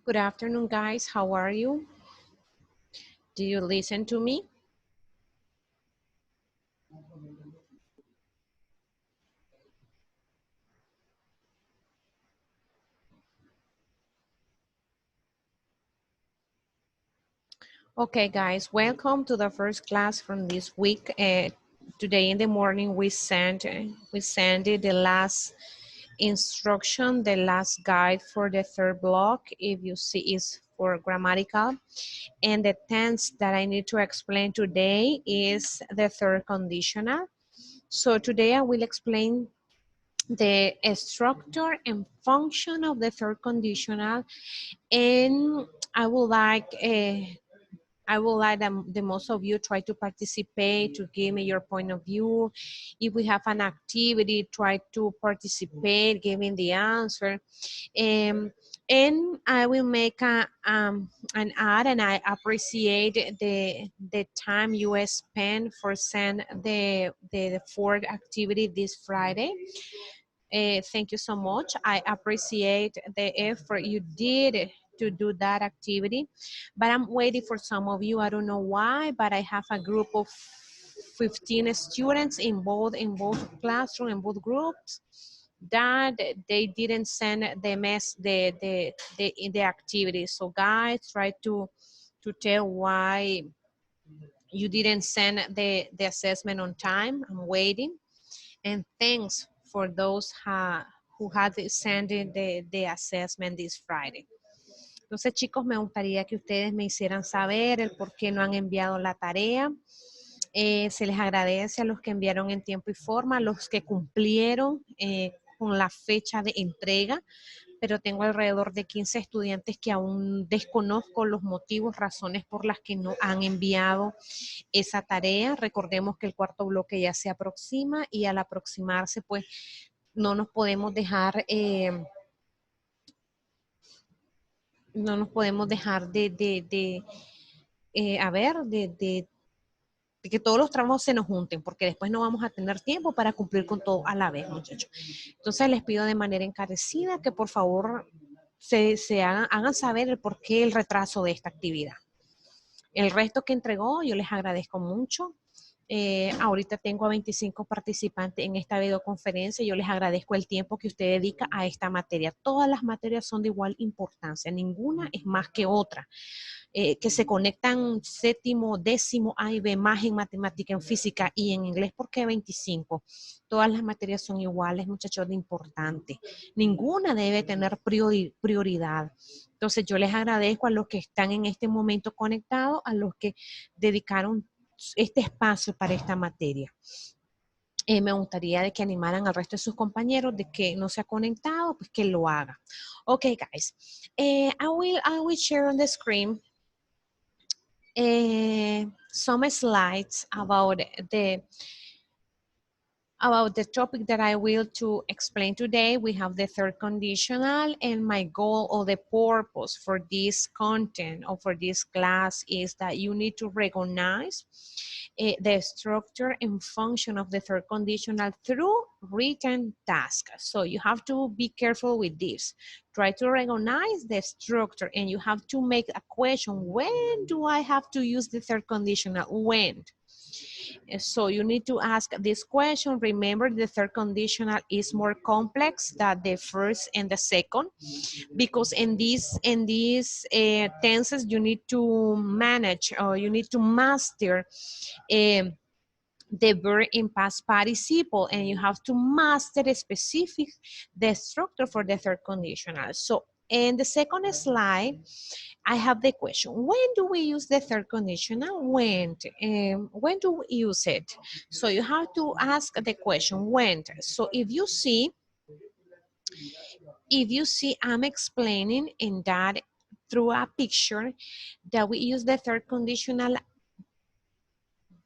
Good afternoon, guys. How are you? Do you listen to me? Okay, guys, welcome to the first class from this week. Today in the morning, we sent the last instruction, the last guide for the third block. If you see, is for grammatical. And the tense that I need to explain today is the third conditional. So today I will explain the structure and function of the third conditional, and I would like the most of you try to participate, to give me your point of view. If we have an activity, try to participate, giving the answer. And I will make an ad, and I appreciate the time you spend for send the fourth activity this Friday. Thank you so much. I appreciate the effort you did to do that activity, but I'm waiting for some of you. I don't know why, but I have a group of 15 students in both classroom, in both groups, that they didn't send the activity. So guys, try to tell why you didn't send the assessment on time. I'm waiting. And thanks for those who had sent the assessment this Friday. Entonces, chicos, me gustaría que ustedes me hicieran saber el por qué no han enviado la tarea. Se les agradece a los que enviaron en tiempo y forma, a los que cumplieron con la fecha de entrega, pero tengo alrededor de 15 estudiantes que aún desconozco los motivos, razones por las que no han enviado esa tarea. Recordemos que el cuarto bloque ya se aproxima, y al aproximarse, pues, no nos podemos dejar, de que todos los trabajos se nos junten, porque después no vamos a tener tiempo para cumplir con todo a la vez, muchachos. Entonces les pido de manera encarecida que por favor hagan saber el por qué el retraso de esta actividad. El resto que entregó, yo les agradezco mucho. Ahorita tengo a 25 participantes en esta videoconferencia. Yo les agradezco el tiempo que usted dedica a esta materia. Todas las materias son de igual importancia, ninguna es más que otra. Que se conectan séptimo, décimo, A y B, más en matemática, en física y en inglés, porque 25. Todas las materias son iguales, muchachos, de importante. Ninguna debe tener prioridad. Entonces, yo les agradezco a los que están en este momento conectados, a los que dedicaron este espacio para esta materia. Me gustaría de que animaran al resto de sus compañeros de que no se ha conectado, pues que lo haga. Okay, guys. I will share on the screen some slides about the topic that I will to explain today. We have the third conditional, and my goal or the purpose for this content or for this class is that you need to recognize the structure and function of the third conditional through written tasks. So you have to be careful with this. Try to recognize the structure, and you have to make a question: when do I have to use the third conditional? When? So you need to ask this question. Remember, the third conditional is more complex than the first and the second, because in these tenses you need to manage, or you need to master um, the verb in past participle, and you have to master the structure for the third conditional. So in the second slide, I have the question: when do we use the third conditional? When do we use it? So you have to ask the question when. So if you see, I'm explaining in that through a picture that we use the third conditional,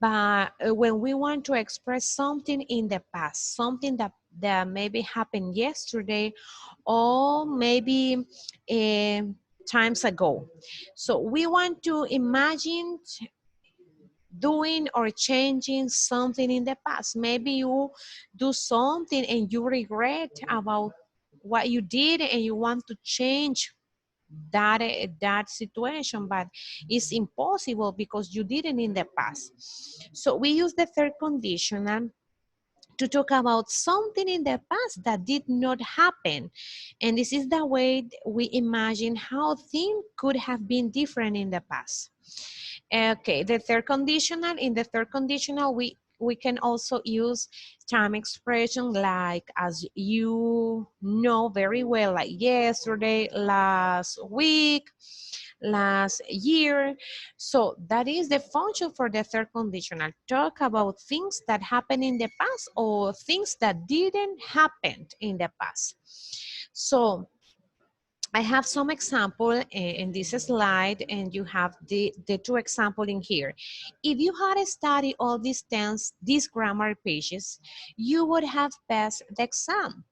but when we want to express something in the past, something that maybe happened yesterday, or maybe times ago. So we want to imagine doing or changing something in the past. Maybe you do something and you regret about what you did, and you want to change that situation, but it's impossible because you didn't in the past. So we use the third conditional to talk about something in the past that did not happen. And this is the way we imagine how things could have been different in the past. Okay, the third conditional, in the third conditional, we can also use time expression like, as you know very well, like yesterday, last week, last year. So that is the function for the third conditional. Talk about things that happened in the past or things that didn't happen in the past. So I have some example in this slide, and you have the two example in here. If you had studied all these tense, these grammar pages, you would have passed the exam.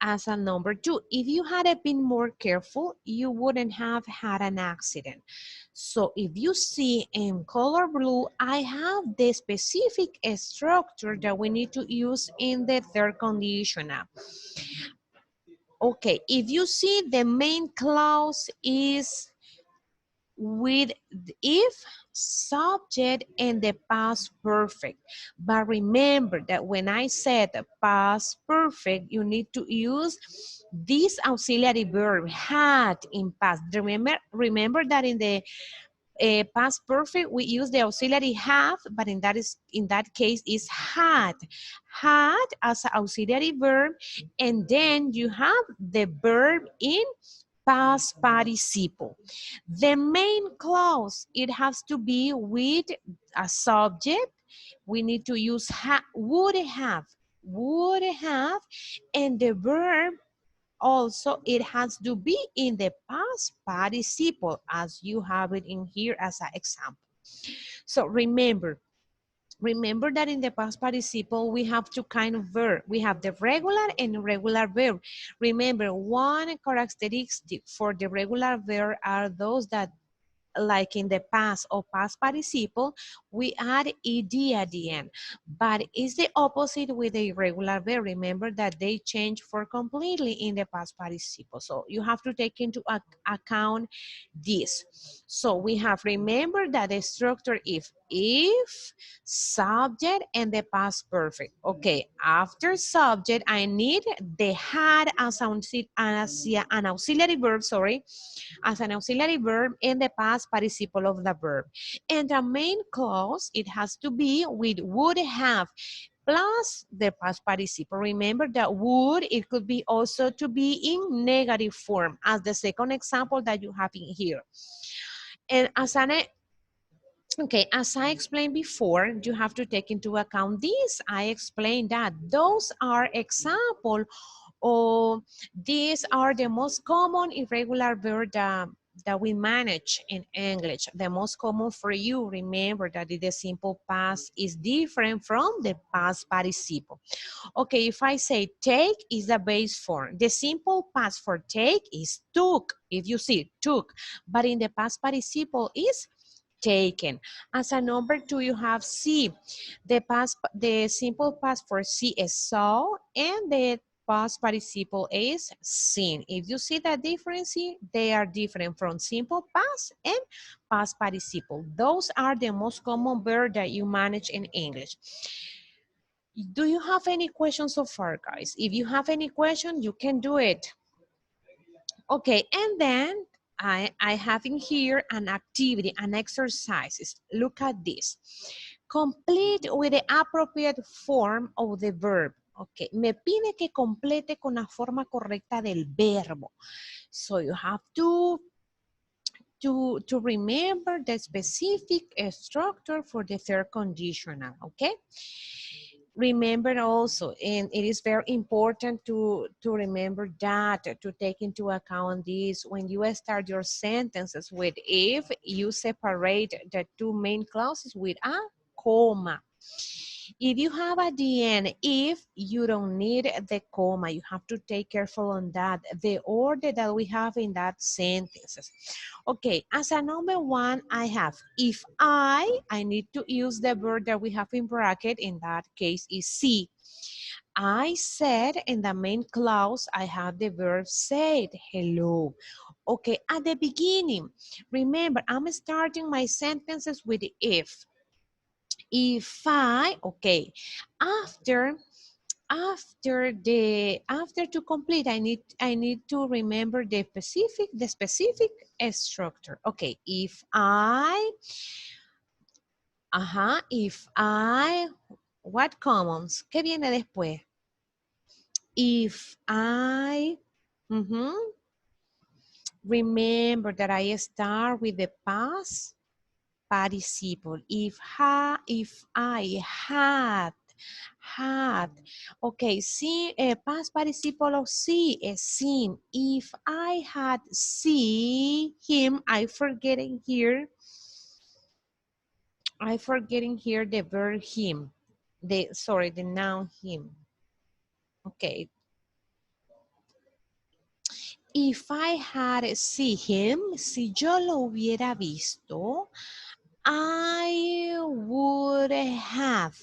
As a number two, if you had been more careful, you wouldn't have had an accident. So if you see in color blue, I have the specific structure that we need to use in the third conditional. Okay, if you see, the main clause is with if, subject, and the past perfect. But remember that when I said past perfect, you need to use this auxiliary verb had in past. Remember that in the past perfect we use the auxiliary have, but in that case is had as an auxiliary verb, and then you have the verb in past participle. The main clause, it has to be with a subject. We need to use would have, and the verb also, it has to be in the past participle, as you have it in here as an example. So remember that in the past participle, we have two kind of verb. We have the regular and irregular verb. Remember, one characteristic for the regular verb are those that, like in the past or past participle, we add ed at the end. But it's the opposite with the irregular verb. Remember that they change for completely in the past participle. So you have to take into account this. So we have, remember that the structure if, subject, and the past perfect. Okay, after subject, I need the had as an auxiliary verb, sorry, as an auxiliary verb in the past participle of the verb. And the main clause, it has to be with would have plus the past participle. Remember that would, it could be also to be in negative form, as the second example that you have in here. And as I explained before, you have to take into account this. I explained that those are example, or these are the most common irregular verb that we manage in English. The most common for you, remember that the simple past is different from the past participle. Okay, if I say take is the base form, the simple past for take is took, if you see, took, but in the past participle is taken. As a number two, you have see. The simple past for see is saw, and the past participle is seen. If you see the difference, they are different from simple past and past participle. Those are the most common verbs that you manage in English. Do you have any questions so far, guys? If you have any question, you can do it. Okay, and then I have in here an activity, an exercises. Look at this. Complete with the appropriate form of the verb. Okay, me pide que complete con la forma correcta del verbo. So you have to remember the specific structure for the third conditional, okay? Remember also, and it is very important to remember that, to take into account this, when you start your sentences with if, you separate the two main clauses with a comma. If you have at the end, if, you don't need the comma. You have to take careful on that, the order that we have in that sentences. Okay, as a number one, I have, if I need to use the verb that we have in bracket, in that case is see. I said, in the main clause, I have the verb said, hello. Okay, at the beginning, remember, I'm starting my sentences with if. If I, okay, after to complete, I need to remember the specific structure. Okay, if I, what commons? ¿Qué viene después? If I, remember that I start with the past participle. If I had. Okay, see, past participle of see is seen. If I had see him, I forgetting here the verb him. The noun him. Okay. If I had see him, si yo lo hubiera visto, I would have.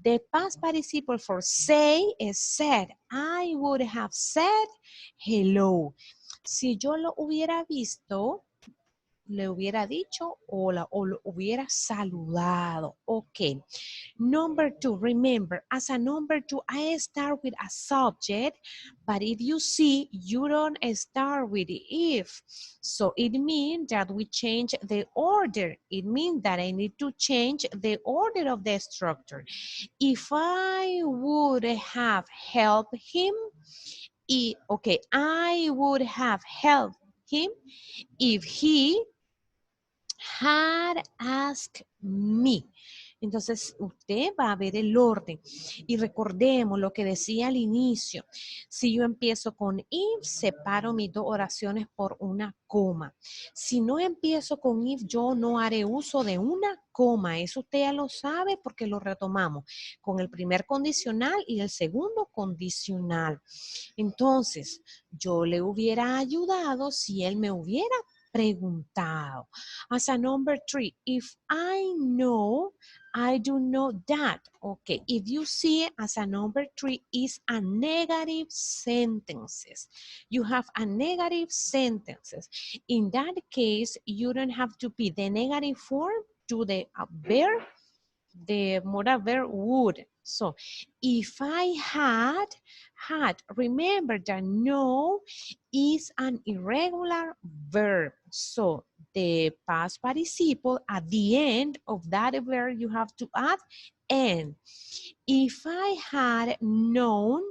The past participle for say is said. I would have said hello. Si yo lo hubiera visto, le hubiera dicho hola o lo hubiera saludado. Okay. Number two, remember, as a number two, I start with a subject, but if you see, you don't start with if. So it means that we change the order. It means that I need to change the order of the structure. If I would have helped him, I would have helped him if he had asked me. Entonces, usted va a ver el orden. Y recordemos lo que decía al inicio. Si yo empiezo con if, separo mis dos oraciones por una coma. Si no empiezo con if, yo no haré uso de una coma. Eso usted ya lo sabe porque lo retomamos con el primer condicional y el segundo condicional. Entonces, yo le hubiera ayudado si él me hubiera preguntado. As a number three, if I know, I do know that. Okay, if you see as a number three is a negative sentences. You have a negative sentences. In that case, you don't have to be the negative form to the verb, the modal verb would. So if I had, remember that no is an irregular verb. So the past participle at the end of that verb, you have to add and. If I had known,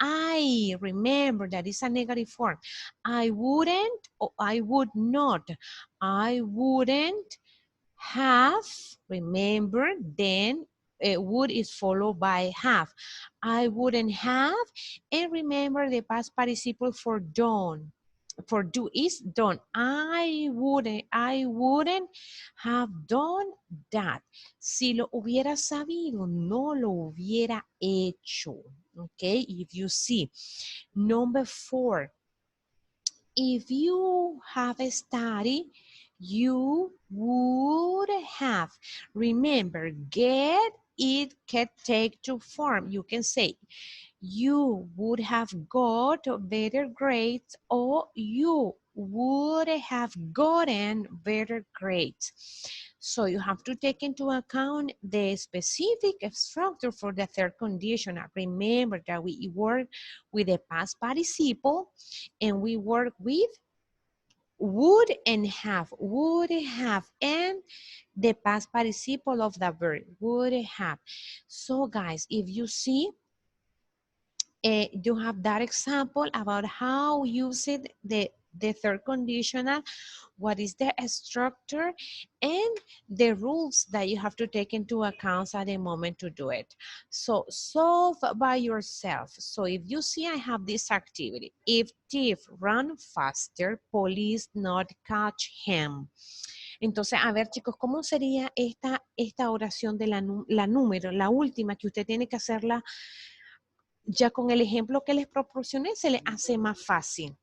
I remember that is a negative form. I wouldn't or I would not. I wouldn't have, remember, then would is followed by have. I wouldn't have, and remember the past participle for done. For do is done. I wouldn't have done that. Si lo hubiera sabido, no lo hubiera hecho. Okay, if you see. Number four, if you have studied You would have. Remember, get, it can take to form. You can say, you would have got better grades or you would have gotten better grades. So you have to take into account the specific structure for the third conditional. Remember that we work with the past participle and we work with would have, and the past participle of the verb, would have. So guys, if you see, you have that example about how use it, the third conditional, what is the structure, and the rules that you have to take into account at the moment to do it. So solve by yourself. So if you see I have this activity, if thief run faster, police not catch him. Entonces, a ver chicos, ¿cómo sería esta oración de la número, la última que usted tiene que hacerla? Ya con el ejemplo que les proporcioné se le hace más fácil.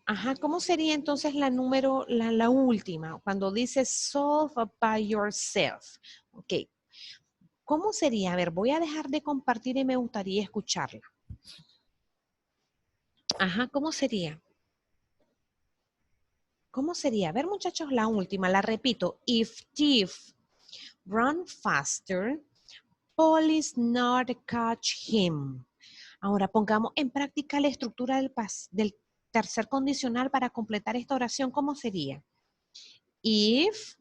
Ajá, ¿cómo sería entonces la número, la última? Cuando dice solve by yourself. Ok. ¿Cómo sería? A ver, voy a dejar de compartir y me gustaría escucharla. Ajá, ¿cómo sería? ¿Cómo sería? A ver, muchachos, la última, la repito. If thief run faster, police not catch him. Ahora pongamos en práctica la estructura del tercer condicional para completar esta oración. ¿Cómo sería? If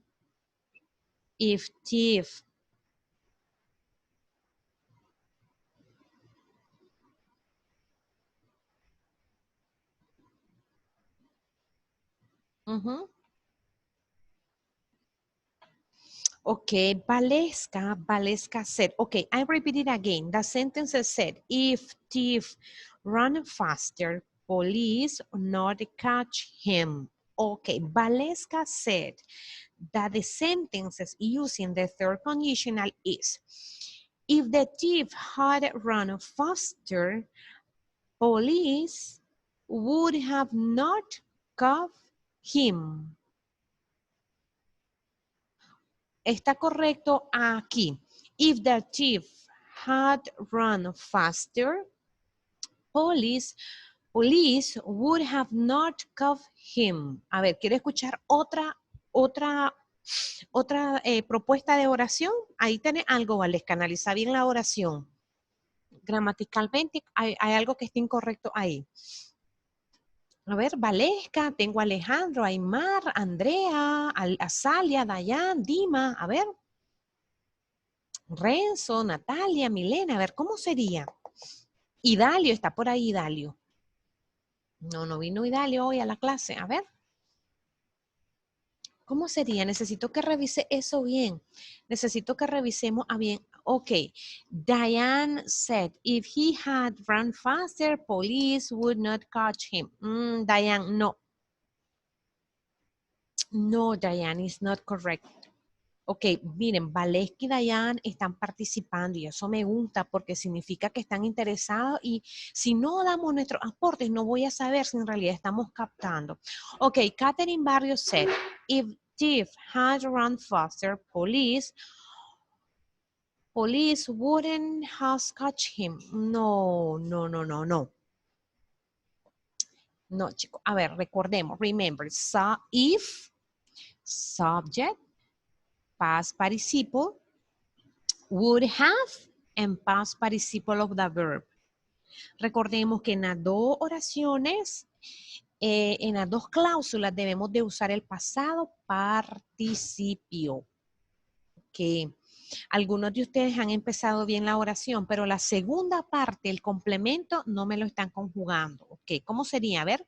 thief. Okay, Valeska said. Okay, I repeat it again. The sentence said, if thief run faster, police not catch him. Okay, Valeska said that the sentences using the third conditional is, if the thief had run faster, police would have not caught him. Está correcto aquí. If the thief had run faster, police would have not caught him. A ver, ¿quiere escuchar otra propuesta de oración? Ahí tiene algo, Valesca, analiza bien la oración. Gramaticalmente hay algo que está incorrecto ahí. A ver, Valesca, tengo a Alejandro, Aymar, Andrea, Azalia, Dayan, Dima, a ver. Renzo, Natalia, Milena, a ver, ¿cómo sería? Idalio, está por ahí Idalio. No vino Idalio hoy a la clase, a ver. ¿Cómo sería? Necesito que revise eso bien. Necesito que revisemos a bien. Ok, Diane said, if he had run faster, police would not catch him. Diane, no. No, Diane, is not correct. Ok, miren, Valesca y Dayan están participando y eso me gusta porque significa que están interesados y si no damos nuestros aportes no voy a saber si en realidad estamos captando. Ok, Catherine Barrios said, if thief had run faster, police wouldn't have catch him. No. No, chicos. A ver, recordemos, remember, if, subject, past participle, would have, and past participle of the verb. Recordemos que en las dos oraciones, en las dos cláusulas debemos de usar el pasado participio. Que algunos de ustedes han empezado bien la oración, pero la segunda parte, el complemento, no me lo están conjugando. Ok, ¿cómo sería? A ver.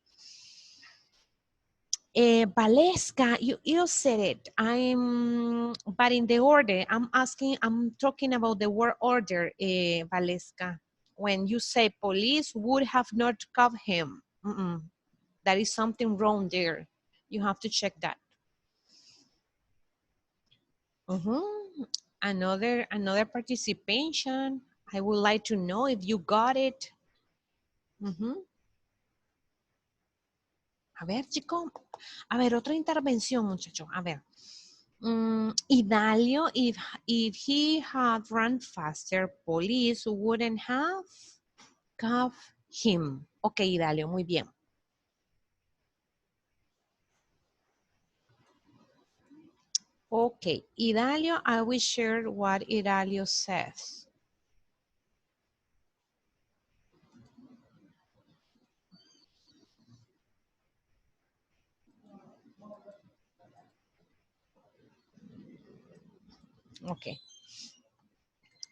Valeska, you said it. But in the order, I'm talking about the word order, Valeska. When you say police would have not caught him, that is something wrong there. You have to check that. Another participation. I would like to know if you got it. A ver, chicos. A ver, otra intervención, muchachos. A ver. Idalio, if he had run faster, police wouldn't have caught him. Ok, Idalio, muy bien. Ok, Idalio, I will share what Idalio says. Ok.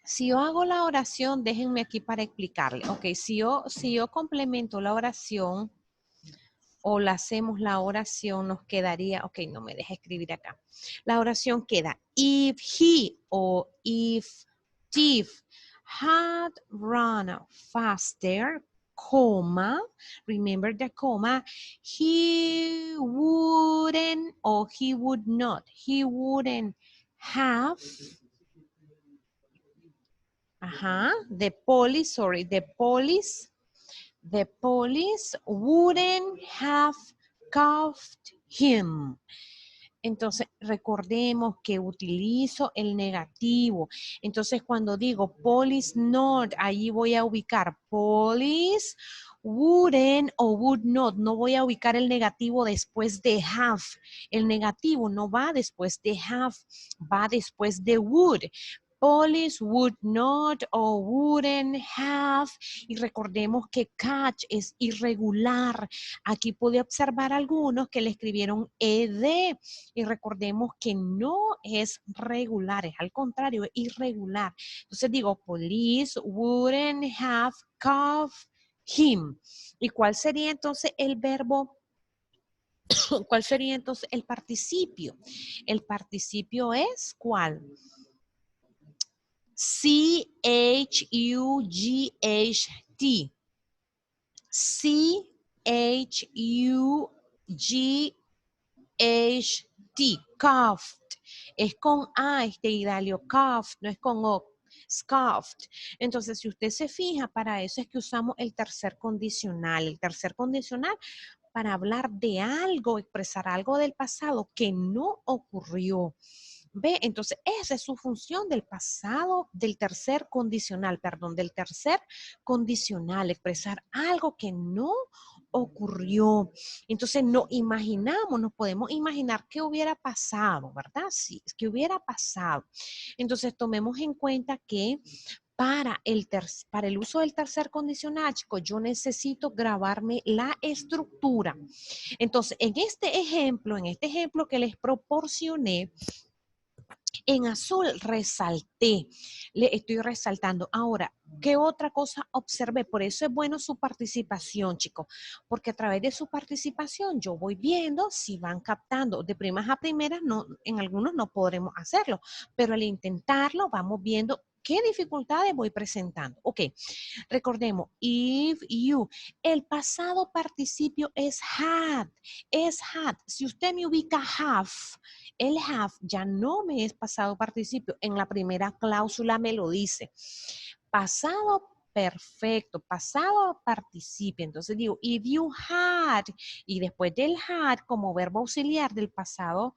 Si yo hago la oración, déjenme aquí para explicarle. Ok, si yo complemento la oración o la hacemos la oración, nos quedaría, ok, no me deja escribir acá. La oración queda, if he o if Steve had run faster, comma, remember the comma, he wouldn't or he would not, he wouldn't have, the police wouldn't have cuffed him. Entonces, recordemos que utilizo el negativo. Entonces, cuando digo police not, ahí voy a ubicar police wouldn't o would not. No voy a ubicar el negativo después de have. El negativo no va después de have, va después de would. Police would not or wouldn't have. Y recordemos que catch es irregular. Aquí pude observar algunos que le escribieron ed y recordemos que no es regular, es al contrario, es irregular. Entonces digo, police wouldn't have caught him. ¿Y cuál sería entonces el verbo? ¿Cuál sería entonces el participio? El participio es ¿cuál? C-H-U-G-H-T. C-H-U-G-H-T. Cuffed. Es con A este Idalio. Cuffed, no es con O. Scuffed. Entonces, si usted se fija, para eso es que usamos el tercer condicional. El tercer condicional para hablar de algo, expresar algo del pasado que no ocurrió. ¿Ve? Entonces, esa es su función del pasado, del tercer condicional, expresar algo que no ocurrió. Entonces, nos podemos imaginar qué hubiera pasado, ¿verdad? Sí, qué hubiera pasado. Entonces, tomemos en cuenta que para el uso del tercer condicional, chicos, yo necesito grabarme la estructura. Entonces, en este ejemplo que les proporcioné, en azul resalté, le estoy resaltando. Ahora, ¿qué otra cosa observé? Por eso es bueno su participación, chicos, porque a través de su participación yo voy viendo si van captando. De primas a primeras, no, en algunos no podremos hacerlo, pero al intentarlo vamos viendo qué dificultades voy presentando. Ok, recordemos, if you, el pasado participio es had, Si usted me ubica have, el have ya no me es pasado participio. En la primera cláusula me lo dice. Pasado perfecto, pasado participio. Entonces digo, if you had, y después del had como verbo auxiliar del pasado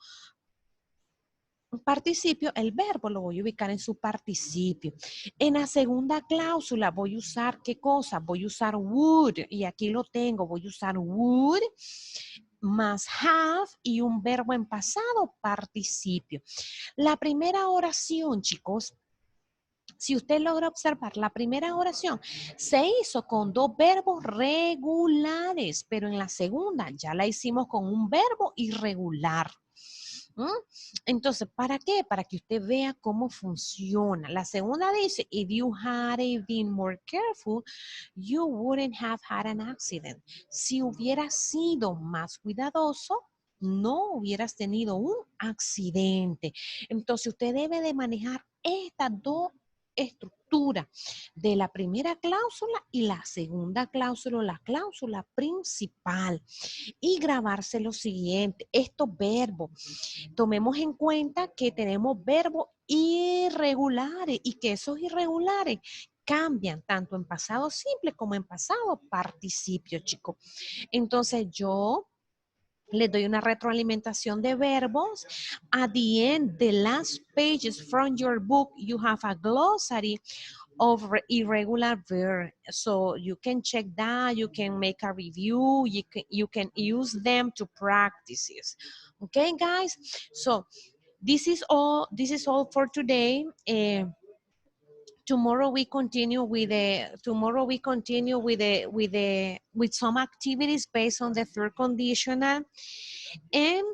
participio, el verbo lo voy a ubicar en su participio. En la segunda cláusula voy a usar ¿qué cosa? Voy a usar would, y aquí lo tengo, voy a usar would más have y un verbo en pasado participio. La primera oración, chicos, si usted logra observar, la primera oración se hizo con dos verbos regulares, pero en la segunda ya la hicimos con un verbo irregular. Entonces, ¿para qué? Para que usted vea cómo funciona. La segunda dice, if you had been more careful, you wouldn't have had an accident. Si hubieras sido más cuidadoso, no hubieras tenido un accidente. Entonces, usted debe de manejar estas dos estructuras de la primera cláusula y la segunda cláusula, la cláusula principal, y grabarse lo siguiente, estos verbos. Tomemos en cuenta que tenemos verbos irregulares y que esos irregulares cambian tanto en pasado simple como en pasado participio, chicos. Entonces yo Le doy una retroalimentación de verbos. At the end, the last pages from your book, you have a glossary of irregular verb. So you can check that, you can make a review, you can use them to practice it. Okay, guys? So this is all for today. Tomorrow we continue with some activities based on the third conditional, and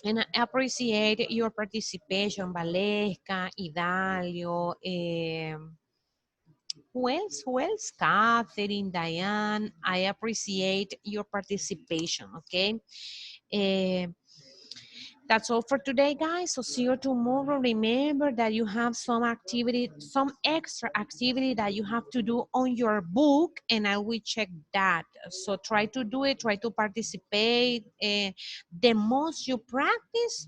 I appreciate your participation, Valesca, Idalio, who else? Catherine, Diane. I appreciate your participation, okay? Eh, that's all for today, guys. So see you tomorrow. Remember that you have some activity, some extra activity that you have to do on your book, and I will check that. So try to do it, try to participate. The most you practice,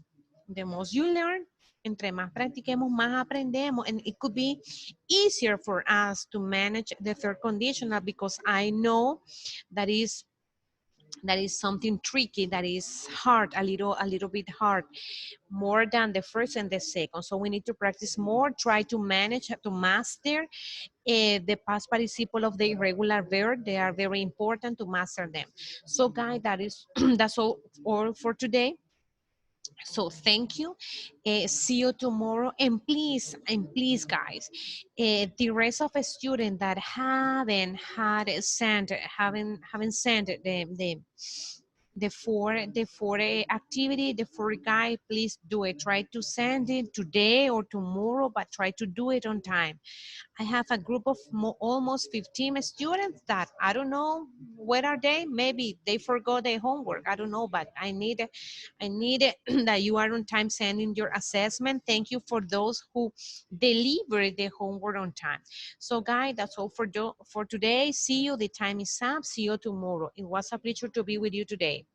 the most you learn. Entre más practiquemos, más aprendemos. And it could be easier for us to manage the third conditional, because I know that is something tricky, that is hard, a little bit hard, more than the first and the second. So we need to practice more, try to manage, to master the past participle of the irregular verb. They are very important to master them. So guys, that is that's all for today. So thank you. See you tomorrow. And please, guys, the rest of the students that haven't sent the four activity, the four guide, please do it. Try to send it today or tomorrow, but try to do it on time. I have a group of almost 15 students that I don't know where are they. Maybe they forgot their homework. I don't know, but I need that you are on time sending your assessment. Thank you for those who deliver the homework on time. So, guys, that's all for today. See you. The time is up. See you tomorrow. It was a pleasure to be with you today.